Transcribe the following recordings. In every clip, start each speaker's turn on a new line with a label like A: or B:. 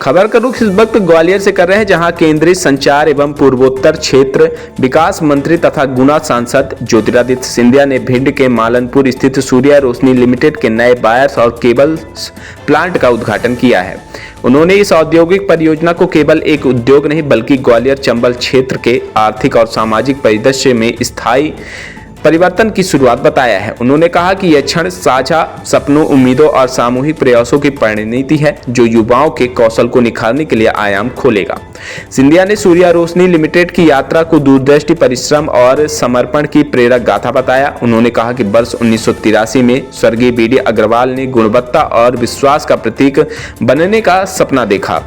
A: खबर का रुख इस वक्त ग्वालियर से कर रहे हैं, जहां केंद्रीय संचार एवं पूर्वोत्तर क्षेत्र विकास मंत्री तथा गुना सांसद ज्योतिरादित्य सिंधिया ने भिंड के मालनपुर स्थित सूर्या रोशनी लिमिटेड के नए वायर्स और केबल्स प्लांट का उद्घाटन किया है। उन्होंने इस औद्योगिक परियोजना को केवल एक उद्योग नहीं बल्कि ग्वालियर चंबल क्षेत्र के आर्थिक और सामाजिक परिदृश्य में स्थायी परिवर्तन की शुरुआत बताया है। उन्होंने कहा कि यह क्षण साझा सपनों, उम्मीदों और सामूहिक प्रयासों की परिणति है, जो युवाओं के कौशल को निखारने के लिए आयाम खोलेगा। सिंधिया ने सूर्या रोशनी लिमिटेड की यात्रा को दूरदृष्टि, परिश्रम और समर्पण की प्रेरक गाथा बताया। उन्होंने कहा कि वर्ष 1983 में स्वर्गीय बीडी अग्रवाल ने गुणवत्ता और विश्वास का प्रतीक बनने का सपना देखा।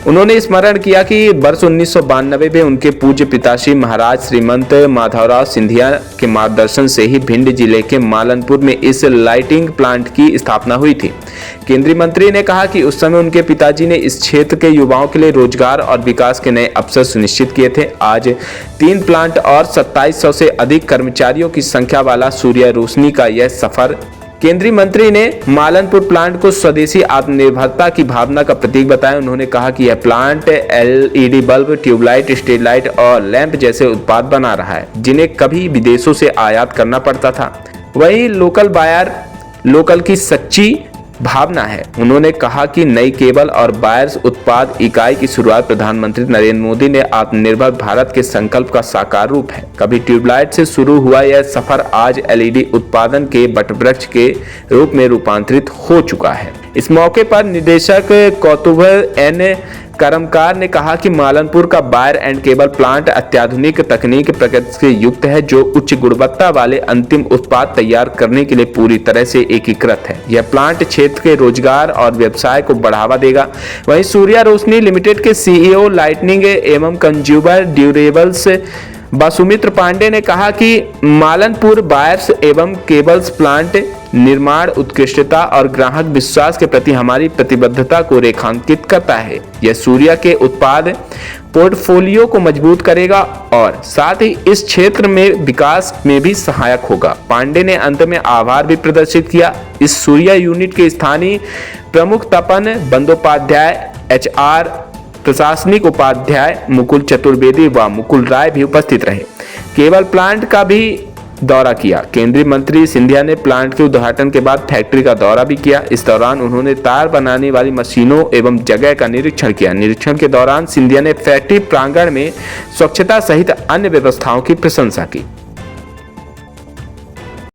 A: उन्होंने स्मरण किया कि वर्ष 1992 में उनके पूज्य पिताश्री महाराज श्रीमंत माधवराव सिंधिया के मार्गदर्शन से ही भिंड जिले के मालनपुर में इस लाइटिंग प्लांट की स्थापना हुई थी। केंद्रीय मंत्री ने कहा कि उस समय उनके पिताजी ने इस क्षेत्र के युवाओं के लिए रोजगार और विकास के नए अवसर सुनिश्चित किए थे। आज 3 प्लांट और 2700 से अधिक कर्मचारियों की संख्या वाला सूर्या रोशनी का यह सफर। केंद्रीय मंत्री ने मालनपुर प्लांट को स्वदेशी आत्मनिर्भरता की भावना का प्रतीक बताया। उन्होंने कहा कि यह plant LED bulb, tube light, street light और लैंप जैसे उत्पाद बना रहा है, जिन्हें कभी विदेशों से आयात करना पड़ता था। वही लोकल बायर, लोकल की सच्ची भावना है। उन्होंने कहा कि नई केबल और वायर्स उत्पाद इकाई की शुरुआत प्रधानमंत्री नरेंद्र मोदी ने आत्मनिर्भर भारत के संकल्प का साकार रूप है। कभी ट्यूबलाइट से शुरू हुआ यह सफर आज एलईडी उत्पादन के वटवृक्ष के रूप में रूपांतरित हो चुका है। इस मौके पर निदेशक कौतुभ एन कर्मकार ने कहा कि मालनपुर का वायर एंड केबल प्लांट अत्याधुनिक तकनीक प्रकृति से युक्त है, जो उच्च गुणवत्ता वाले अंतिम उत्पाद तैयार करने के लिए पूरी तरह से एकीकृत है। यह प्लांट क्षेत्र के रोजगार और व्यवसाय को बढ़ावा देगा। वहीं सूर्या रोशनी लिमिटेड के सीईओ लाइटनिंग एवं कंज्यूमर ड्यूरेबल्स बासुमित्र पांडे ने कहा कि मालनपुर वायर्स एवं केबल्स प्लांट निर्माण उत्कृष्टता और ग्राहक विश्वास के प्रति हमारी प्रतिबद्धता को रेखांकित करता है। यह सूर्या के उत्पाद पोर्टफोलियो को मजबूत करेगा और साथ ही इस क्षेत्र में विकास में भी सहायक होगा। पांडे ने अंत में आभार भी प्रदर्शित किया। इस सूर्या यूनिट के स्थानीय प्रमुख तपन बंदोपाध्याय, HR प्रशासनिक उपाध्याय मुकुल चतुर्वेदी व मुकुल राय भी उपस्थित रहे। केबल प्लांट का भी दौरा किया। केंद्रीय मंत्री सिंधिया ने प्लांट के उद्घाटन के बाद फैक्ट्री का दौरा भी किया। इस दौरान उन्होंने तार बनाने वाली मशीनों एवं जगह का निरीक्षण किया। निरीक्षण के दौरान सिंधिया ने फैक्ट्री प्रांगण में स्वच्छता सहित अन्य व्यवस्थाओं की प्रशंसा की।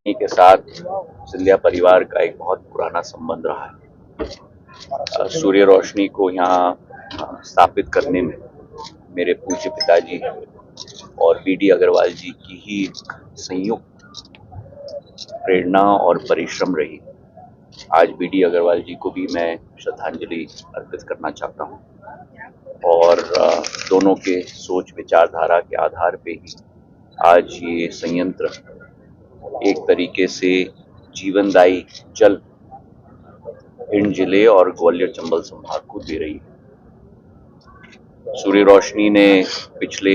B: के साथ सिंधिया परिवार का एक बहुत पुराना संबंध रहा है। सूर्य रोशनी को यहाँ स्थापित करने में मेरे पूज्य पिताजी और बीडी अग्रवाल जी की ही संयुक्त प्रेरणा और परिश्रम रही। आज बीडी अग्रवाल जी को भी मैं श्रद्धांजलि अर्पित करना चाहता हूँ और दोनों के सोच विचारधारा के आधार पे ही आज ये संयंत्र एक तरीके से जीवनदायी जल भिंड जिले और ग्वालियर चंबल संभाग को दे रही है। सूर्य रोशनी ने पिछले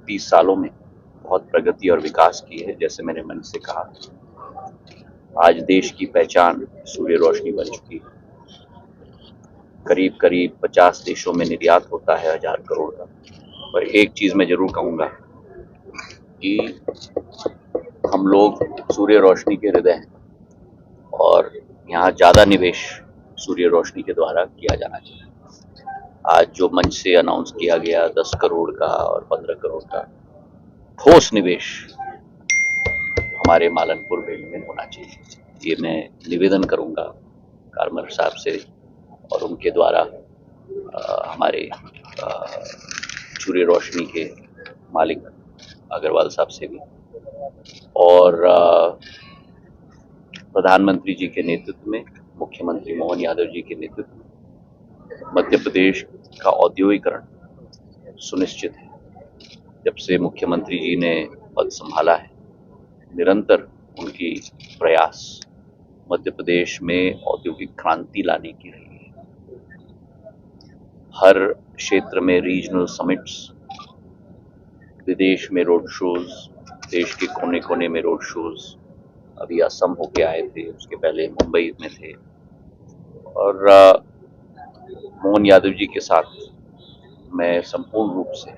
B: 30 सालों में बहुत प्रगति और विकास की है। जैसे मैंने मन से कहा, आज देश की पहचान सूर्य रोशनी बन चुकी है। करीब करीब 50 देशों में निर्यात होता है 1000 करोड़ का। पर एक चीज मैं जरूर कहूंगा कि हम लोग सूर्य रोशनी के हृदय हैं और यहाँ ज्यादा निवेश सूर्य रोशनी के द्वारा किया जाना चाहिए। आज जो मंच से अनाउंस किया गया 10 करोड़ का और 15 करोड़ का ठोस निवेश हमारे मालनपुर भेल में होना चाहिए। ये मैं निवेदन करूंगा कारमर साहब से और उनके द्वारा हमारे सूर्य रोशनी के मालिक अग्रवाल साहब से भी और प्रधानमंत्री जी के नेतृत्व में, मुख्यमंत्री मोहन यादव जी के नेतृत्व में मध्य प्रदेश का औद्योगिकरण सुनिश्चित है। जब से मुख्यमंत्री जी ने पद संभाला है, निरंतर उनकी प्रयास मध्य प्रदेश में औद्योगिक क्रांति लाने की रही है। हर क्षेत्र में रीजनल समिट्स, विदेश में रोड शोज, देश के कोने कोने में रोड शोज, अभी असम होके आए थे, उसके पहले मुंबई में थे और मोहन यादव जी के साथ मैं संपूर्ण रूप से